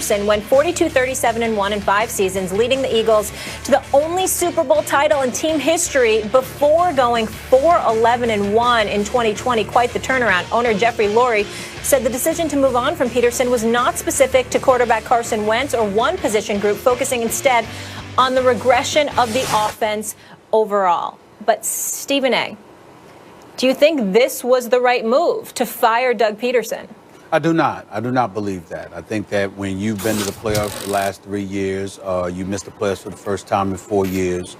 Went 42-37-1 in 5 seasons, leading the Eagles to the only Super Bowl title in team history before going 4-11-1 in 2020. Quite the turnaround. Owner Jeffrey Lurie said the decision to move on from Pederson was not specific to quarterback Carson Wentz or one position group, focusing instead on the regression of the offense overall. But Stephen A., do you think this was the right move to fire Doug Pederson? I do not. I do not believe that. I think that when you've been to the playoffs for the last 3 years, you missed the playoffs for the first time in 4 years,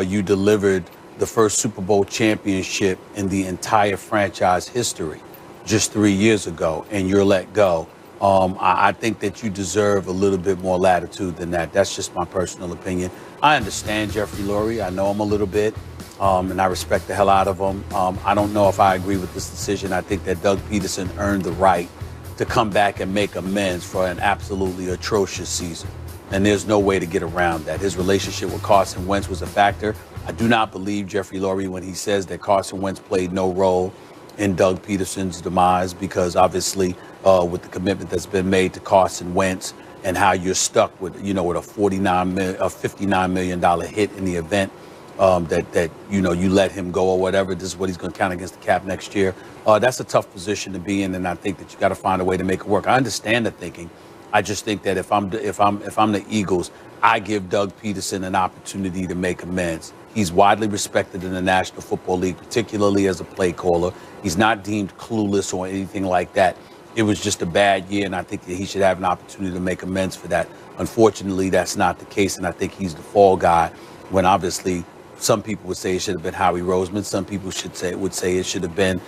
you delivered the first Super Bowl championship in the entire franchise history just 3 years ago, and you're let go. I think that you deserve a little bit more latitude than that. That's just my personal opinion. I understand Jeffrey Lurie. I know him a little bit, and I respect the hell out of him. I don't know if I agree with this decision. I think that Doug Pederson earned the right to come back and make amends for an absolutely atrocious season. And there's no way to get around that. His relationship with Carson Wentz was a factor. I do not believe Jeffrey Lurie when he says that Carson Wentz played no role in Doug Pederson's demise, because obviously with the commitment that's been made to Carson Wentz and how you're stuck with, with a $59 million hit in the event that you let him go or whatever. This is what he's going to count against the cap next year. That's a tough position to be in, and I think that you got to find a way to make it work. I understand the thinking. I just think that if I'm the Eagles, I give Doug Pederson an opportunity to make amends. He's widely respected in the National Football League, particularly as a play caller. He's not deemed clueless or anything like that. It was just a bad year, and I think that he should have an opportunity to make amends for that. Unfortunately, that's not the case, and I think he's the fall guy when obviously some people would say it should have been Howie Roseman. Some people would say it should have been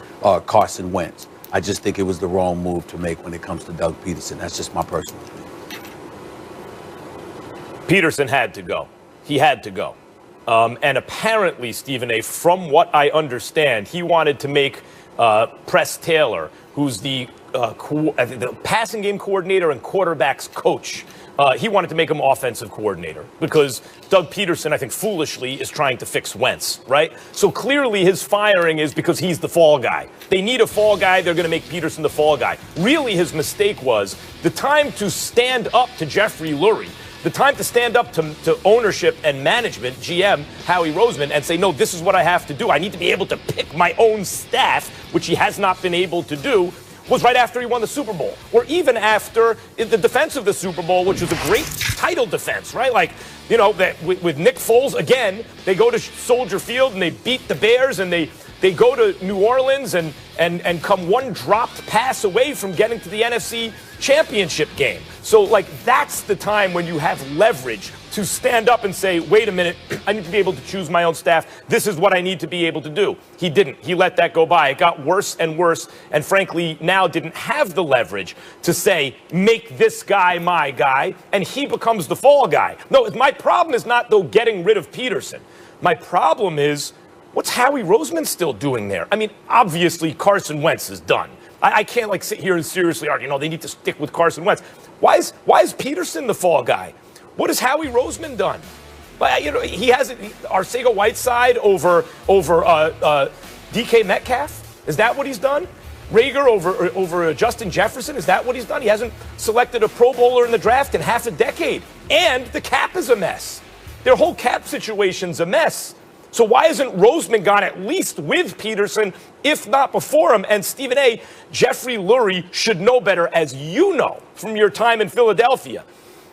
Carson Wentz. I just think it was the wrong move to make when it comes to Doug Pederson. That's just my personal opinion. Pederson had to go. He had to go. And apparently, Stephen A., from what I understand, he wanted to make Press Taylor, who's the passing game coordinator and quarterbacks coach, he wanted to make him offensive coordinator because Doug Pederson, I think foolishly, is trying to fix Wentz, right? So clearly his firing is because he's the fall guy. They need a fall guy. They're going to make Pederson the fall guy. Really, his mistake was the time to stand up to Jeffrey Lurie, the time to stand up to ownership and management, GM Howie Roseman, and say, no, this is what I have to do. I need to be able to pick my own staff, which he has not been able to do, was right after he won the Super Bowl, or even after the defense of the Super Bowl, which was a great title defense, right? Like, with Nick Foles, again, they go to Soldier Field and they beat the Bears, and they go to New Orleans and come one dropped pass away from getting to the NFC Championship game. So, that's the time when you have leverage to stand up and say, wait a minute, I need to be able to choose my own staff. This is what I need to be able to do. He didn't. He let that go by. It got worse and worse, and frankly, now didn't have the leverage to say, make this guy my guy, and he becomes the fall guy. No, my problem is not, though, getting rid of Pederson. My problem is, what's Howie Roseman still doing there? I mean, obviously, Carson Wentz is done. I can't, sit here and seriously argue, no, they need to stick with Carson Wentz. Why is Pederson the fall guy? What has Howie Roseman done? He has Arcega-Whiteside over DK Metcalf. Is that what he's done? Rager over Justin Jefferson. Is that what he's done? He hasn't selected a Pro Bowler in the draft in half a decade. And the cap is a mess. Their whole cap situation's a mess. So why isn't Roseman gone at least with Pederson, if not before him? And Stephen A., Jeffrey Lurie should know better, as you know from your time in Philadelphia.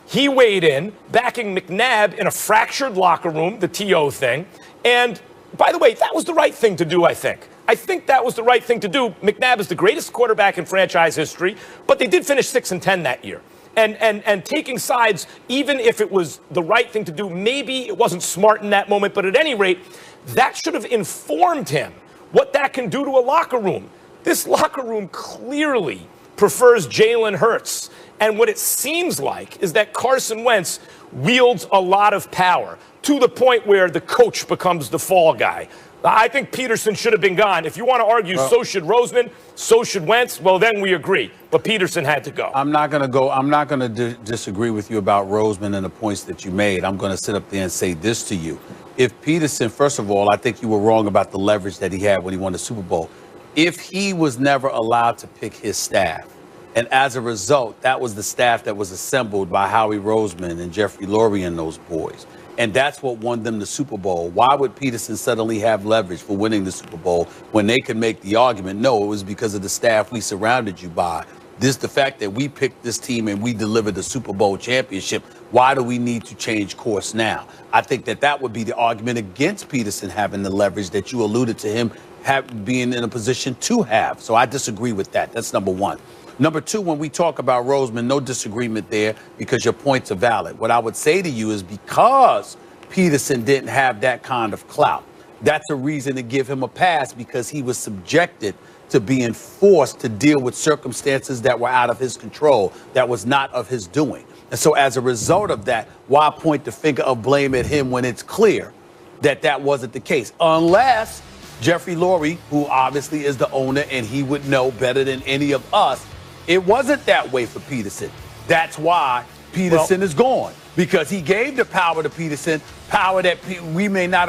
He weighed in, backing McNabb in a fractured locker room, the TO thing. And by the way, that was the right thing to do, I think. I think that was the right thing to do. McNabb is the greatest quarterback in franchise history, but they did finish 6-10 that year. And taking sides, even if it was the right thing to do, maybe it wasn't smart in that moment, but at any rate, that should have informed him what that can do to a locker room. This locker room clearly prefers Jalen Hurts. And what it seems like is that Carson Wentz wields a lot of power to the point where the coach becomes the fall guy. I think Pederson should have been gone. If you want to argue, so should Roseman, so should Wentz, well, then we agree. But Pederson had to go. I'm not going to disagree with you about Roseman and the points that you made. I'm going to sit up there and say this to you. If Pederson, first of all, I think you were wrong about the leverage that he had when he won the Super Bowl. If he was never allowed to pick his staff, And as a result, that was the staff that was assembled by Howie Roseman and Jeffrey Lurie and those boys. And that's what won them the Super Bowl. Why would Pederson suddenly have leverage for winning the Super Bowl when they could make the argument? No, it was because of the staff we surrounded you by. The fact that we picked this team and we delivered the Super Bowl championship. Why do we need to change course now? I think that would be the argument against Pederson having the leverage that you alluded to him being in a position to have. So I disagree with that. That's number one. Number two, when we talk about Roseman, no disagreement there because your points are valid. What I would say to you is because Pederson didn't have that kind of clout, that's a reason to give him a pass because he was subjected to being forced to deal with circumstances that were out of his control, that was not of his doing. And so as a result of that, why point the finger of blame at him when it's clear that that wasn't the case? Unless Jeffrey Lurie, who obviously is the owner and he would know better than any of us, it wasn't that way for Pederson. That's why Pederson is gone, because he gave the power to Pederson, power that we may not have